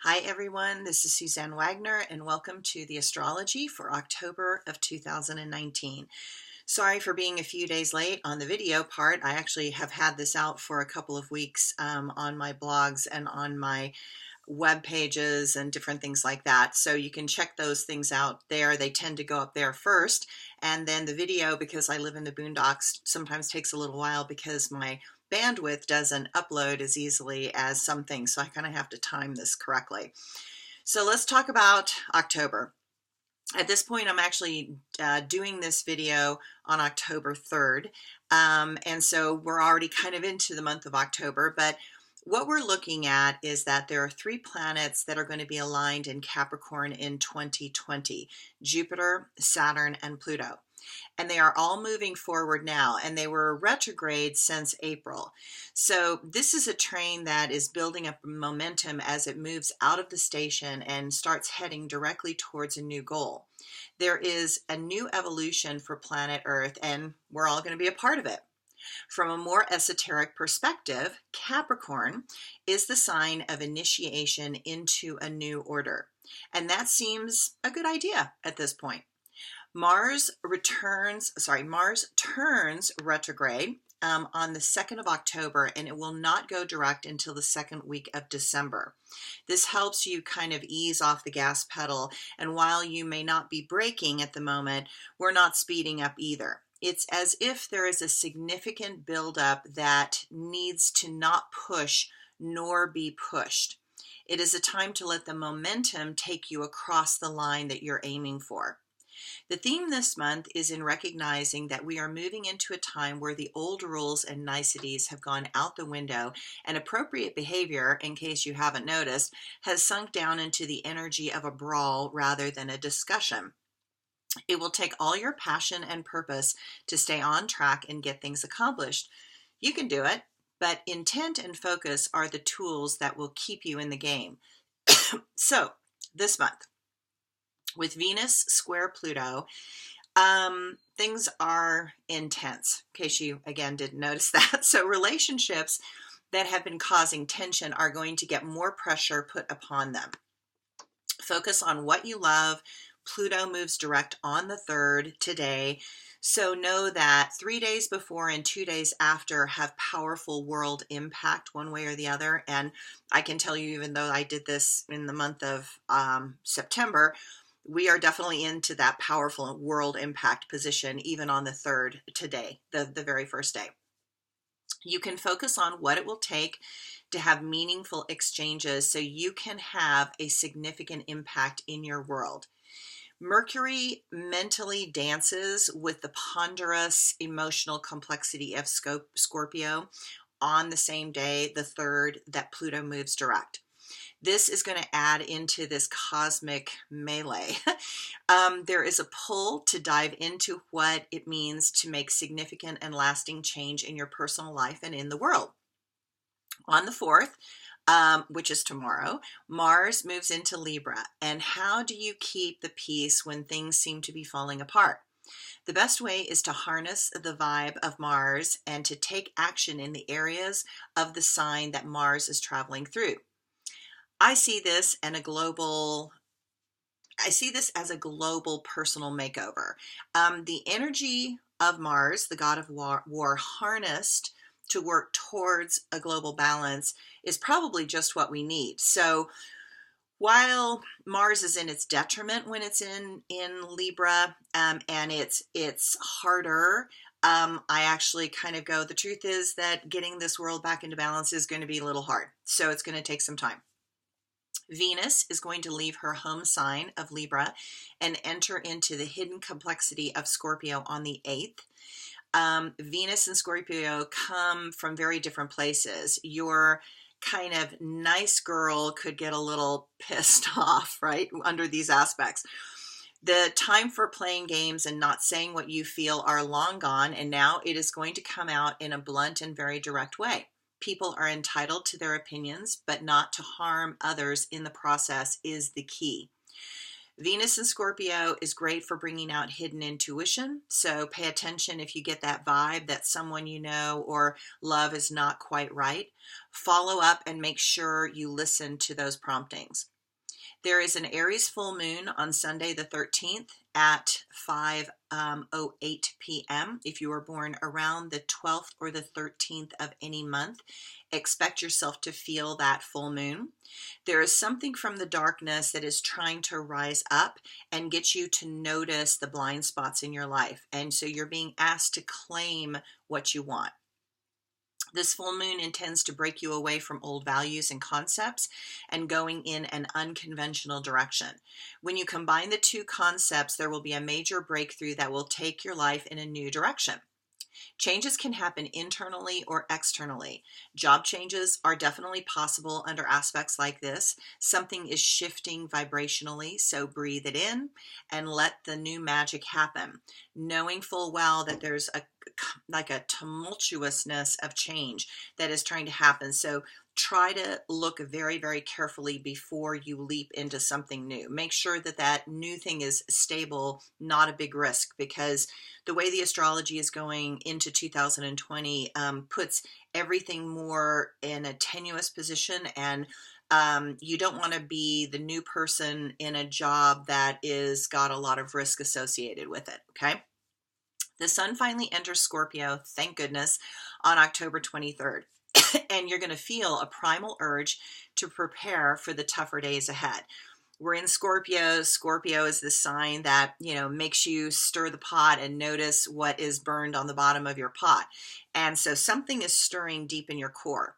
Hi everyone, this is Suzanne Wagner and welcome to the Astrology for October of 2019. Sorry for being a few days late on the video part. I actually have had this out for a couple of weeks on my blogs and on my web pages and different things like that. So you can check those things out there. They tend to go up there first. And then the video, because I live in the boondocks, sometimes takes a little while because my bandwidth doesn't upload as easily as some things. So I kind of have to time this correctly. So let's talk about October. At this point, I'm actually doing this video on October 3rd. And so we're already kind of into the month of October, but what we're looking at is that there are 3 planets that are going to be aligned in Capricorn in 2020, Jupiter, Saturn, and Pluto. And they are all moving forward now, and they were retrograde since April. So this is a train that is building up momentum as it moves out of the station and starts heading directly towards a new goal. There is a new evolution for planet Earth, and we're all going to be a part of it. From a more esoteric perspective, Capricorn is the sign of initiation into a new order. And that seems a good idea at this point. Mars turns retrograde on the 2nd of October, and it will not go direct until the 2nd week of December. This helps you kind of ease off the gas pedal, and while you may not be braking at the moment, we're not speeding up either. It's as if there is a significant buildup that needs to not push nor be pushed. It is a time to let the momentum take you across the line that you're aiming for. The theme this month is in recognizing that we are moving into a time where the old rules and niceties have gone out the window, and appropriate behavior, in case you haven't noticed, has sunk down into the energy of a brawl rather than a discussion. It will take all your passion and purpose to stay on track and get things accomplished. You can do it, but intent and focus are the tools that will keep you in the game. So, this month, with Venus square Pluto, things are intense, in case you, again, didn't notice that. So relationships that have been causing tension are going to get more pressure put upon them. Focus on what you love. Pluto moves direct on the 3rd today. So know that 3 days before and 2 days after have powerful world impact one way or the other. And I can tell you, even though I did this in the month of September, we are definitely into that powerful world impact position, even on the 3rd today, the very first day. You can focus on what it will take to have meaningful exchanges so you can have a significant impact in your world. Mercury mentally dances with the ponderous emotional complexity of Scorpio on the same day, the 3rd, that Pluto moves direct. This is going to add into this cosmic melee. There is a pull to dive into what it means to make significant and lasting change in your personal life and in the world. On the 4th, which is tomorrow, Mars moves into Libra. And how do you keep the peace when things seem to be falling apart? The best way is to harness the vibe of Mars and to take action in the areas of the sign that Mars is traveling through. I see this as a global personal makeover. The energy of Mars, the god of war, harnessed to work towards a global balance is probably just what we need. So while Mars is in its detriment when it's in Libra, and it's harder, I actually kind of go, the truth is that getting this world back into balance is going to be a little hard. So it's going to take some time. Venus is going to leave her home sign of Libra and enter into the hidden complexity of Scorpio on the 8th. Venus and Scorpio come from very different places. Your kind of nice girl could get a little pissed off, right, under these aspects. The time for playing games and not saying what you feel are long gone, and now it is going to come out in a blunt and very direct way. People are entitled to their opinions, but not to harm others in the process is the key. Venus in Scorpio is great for bringing out hidden intuition, so pay attention if you get that vibe that someone you know or love is not quite right. Follow up and make sure you listen to those promptings. There is an Aries full moon on Sunday the 13th at 5:08 p.m. If you were born around the 12th or the 13th of any month, expect yourself to feel that full moon. There is something from the darkness that is trying to rise up and get you to notice the blind spots in your life. And so you're being asked to claim what you want. This full moon intends to break you away from old values and concepts and going in an unconventional direction. When you combine the two concepts, there will be a major breakthrough that will take your life in a new direction. Changes can happen internally or externally. Job changes are definitely possible under aspects like this. Something is shifting vibrationally, so breathe it in and let the new magic happen, knowing full well that there's a tumultuousness of change that is trying to happen. So try to look very, very carefully before you leap into something new. Make sure that that new thing is stable, not a big risk, because the way the astrology is going into 2020 puts everything more in a tenuous position, and you don't want to be the new person in a job that is got a lot of risk associated with it, okay? The sun finally enters Scorpio, thank goodness, on October 23rd. And you're going to feel a primal urge to prepare for the tougher days ahead. We're in Scorpio. Scorpio is the sign that, makes you stir the pot and notice what is burned on the bottom of your pot. And so something is stirring deep in your core.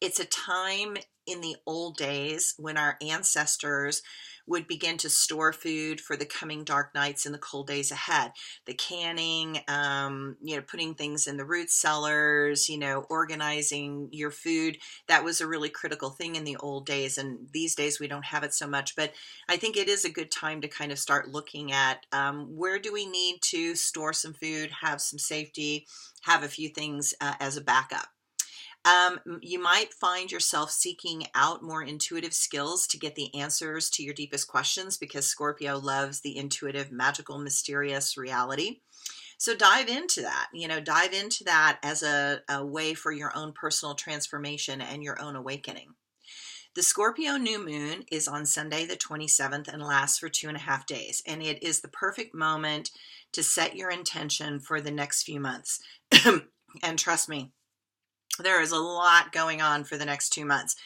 It's a time in the old days when our ancestors would begin to store food for the coming dark nights and the cold days ahead. The canning, putting things in the root cellars, organizing your food. That was a really critical thing in the old days. And these days we don't have it so much. But I think it is a good time to kind of start looking at where do we need to store some food, have some safety, have a few things as a backup. You might find yourself seeking out more intuitive skills to get the answers to your deepest questions, because Scorpio loves the intuitive, magical, mysterious reality. So dive into that, as a way for your own personal transformation and your own awakening. The Scorpio new moon is on Sunday the 27th and lasts for 2.5 days. And it is the perfect moment to set your intention for the next few months. And trust me, there is a lot going on for the next 2 months.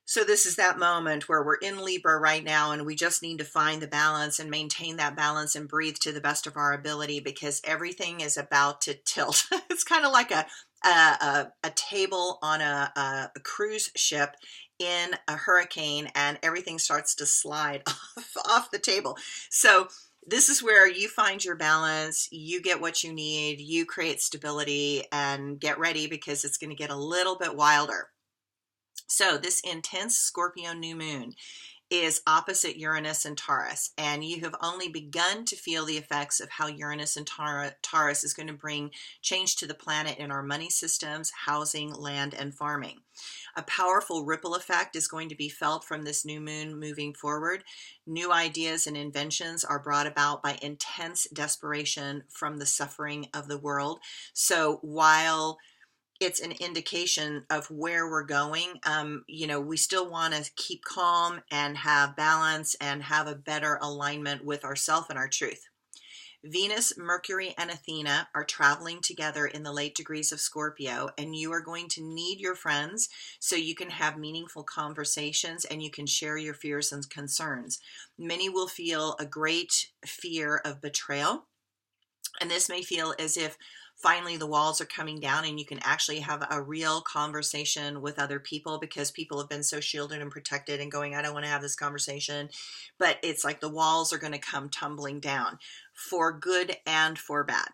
So this is that moment where we're in Libra right now, and we just need to find the balance and maintain that balance and breathe to the best of our ability, because everything is about to tilt. It's kind of like a table on a cruise ship in a hurricane, and everything starts to slide off the table. So this is where you find your balance, you get what you need, you create stability, and get ready, because it's going to get a little bit wilder. So this intense Scorpio new moon is opposite Uranus and Taurus, and you have only begun to feel the effects of how Uranus and Taurus is going to bring change to the planet in our money systems, housing, land, and farming. A powerful ripple effect is going to be felt from this new moon moving forward. New ideas and inventions are brought about by intense desperation from the suffering of the world. So while it's an indication of where we're going, we still want to keep calm and have balance and have a better alignment with ourself and our truth. Venus, Mercury, and Athena are traveling together in the late degrees of Scorpio, and you are going to need your friends so you can have meaningful conversations and you can share your fears and concerns. Many will feel a great fear of betrayal, and this may feel as if finally the walls are coming down and you can actually have a real conversation with other people, because people have been so shielded and protected and going, I don't want to have this conversation. But it's like the walls are going to come tumbling down, for good and for bad.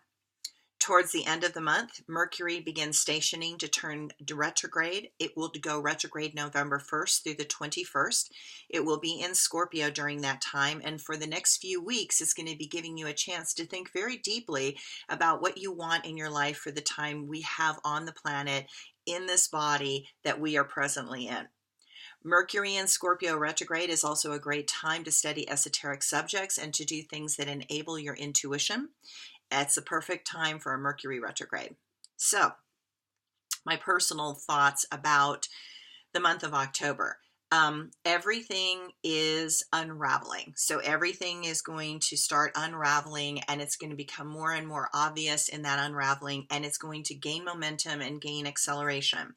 Towards the end of the month, Mercury begins stationing to turn retrograde. It will go retrograde November 1st through the 21st. It will be in Scorpio during that time. And for the next few weeks, it's going to be giving you a chance to think very deeply about what you want in your life for the time we have on the planet in this body that we are presently in. Mercury in Scorpio retrograde is also a great time to study esoteric subjects and to do things that enable your intuition. It's the perfect time for a Mercury retrograde. So, my personal thoughts about the month of October. Everything is unraveling. So everything is going to start unraveling, and it's going to become more and more obvious in that unraveling, and it's going to gain momentum and gain acceleration.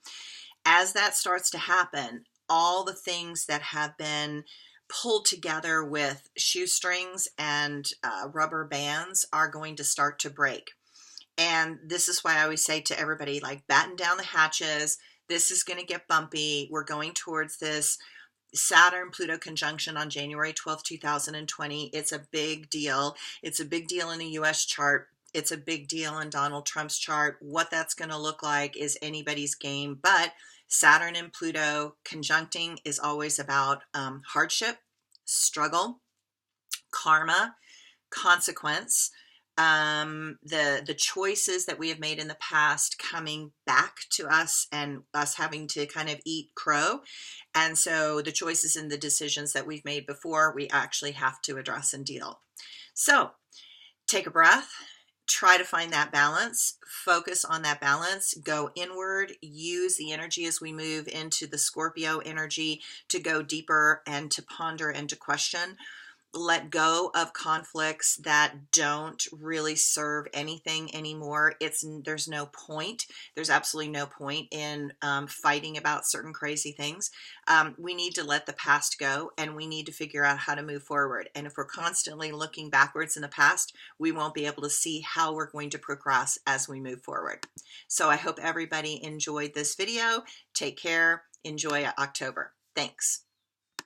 As that starts to happen, all the things that have been pulled together with shoestrings and rubber bands are going to start to break. And this is why I always say to everybody, like, batten down the hatches. This is going to get bumpy. We're going towards this Saturn-Pluto conjunction on January 12th, 2020. It's a big deal. It's a big deal in the US chart. It's a big deal in Donald Trump's chart. What that's going to look like is anybody's game. But Saturn and Pluto conjuncting is always about hardship, struggle, karma, consequence. The choices that we have made in the past coming back to us and us having to kind of eat crow. And so the choices and the decisions that we've made before, we actually have to address and deal. So take a breath, try to find that balance, focus on that balance, go inward, use the energy as we move into the Scorpio energy to go deeper and to ponder and to question. Let go of conflicts that don't really serve anything anymore. There's no point. There's absolutely no point in fighting about certain crazy things. We need to let the past go, and we need to figure out how to move forward. And if we're constantly looking backwards in the past, we won't be able to see how we're going to progress as we move forward. So I hope everybody enjoyed this video. Take care. Enjoy October. Thanks.